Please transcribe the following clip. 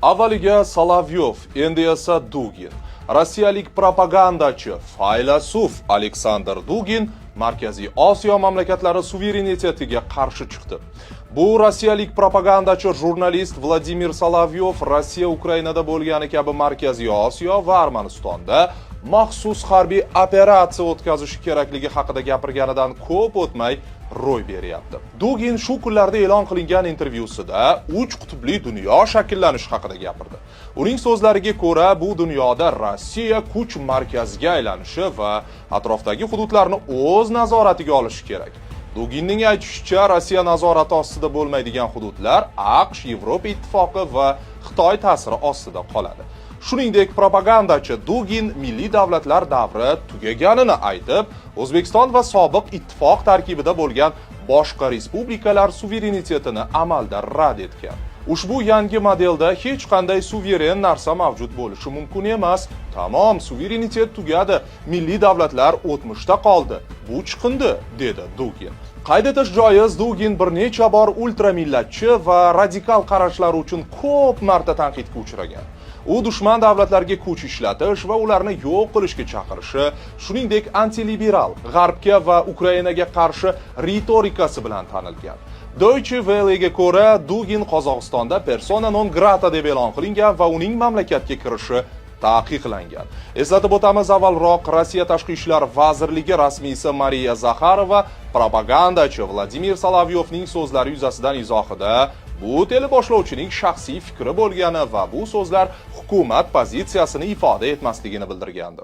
Avvaliga Solovyov, endi esa Dugin. Rossiyalik propagandachi, faylasuf Aleksandr Dugin Markaziy Osiyo mamlakatlari suverenitetiga qarshi chiqdi. Bu rossiyalik propagandachi jurnalist Vladimir Solovyov Rossiya Ukrainada bo'lgani kabi Markaziy Osiyo va Armanistonda maxsus harbiy operatsiya o'tkazish kerakligi haqida gapirganidan ko'p o'tmay ro'y beryapti. Dugin shu kunlarda e'lon qilingan intervyusida 3 qutbli dunyo shakllanishi haqida gapirdi. Uning so'zlariga ko'ra, bu dunyoda Rossiya kuch markaziga aylanishi va atrofdagi hududlarni o'z nazoratiga olishi kerak. Duginning aytishicha, Rossiya nazorati ostida bo'lmaydigan hududlar AQSh, Yevropa ittifoqi va Xitoy ta'siri ostida qoladi. Shuningdek, propagandachi Dugin milliy davlatlar davri tugaganini aytib, O'zbekiston va sobiq ittifoq tarkibida bo'lgan boshqa respublikalar suverenitetini amalda rad etgan. Ushbu yangi modelda hech qanday suveren narsa mavjud bo'lishi mumkin emas. Tamom, suverenitet tugadi, milliy davlatlar o'tmishda qoldi. Bu chiqindi, dedi Dugin. Qayd etish joiz, Dugin bir necha bor ultramillatchi va radikal qarashlari uchun ko'p marta tanqidga uchragan. U dushman davlatlarga kuch ishlatish va ularni yo'q qilishga chaqirishi, shuningdek antiliberal, G'arbga va Ukrainaga qarshi ritorikasi bilan tanilgan. Deutsche Welle'ga ko'ra, Dugin Qozog'istonda persona non grata deb e'lon qilingan va uning mamlakatga kirishi taqiqlangan. Eslatib o'tamiz, avvalroq Rossiya Tashqi ishlar vazirligi rasmiysi Mariya Zakharova propagandachi Vladimir Solovyovning so'zlari yuzasidan izohida bu teleboshlovchining shaxsiy fikri bo'lgani va bu so'zlar hukumat pozitsiyasini ifoda etmasligini bildirgandi.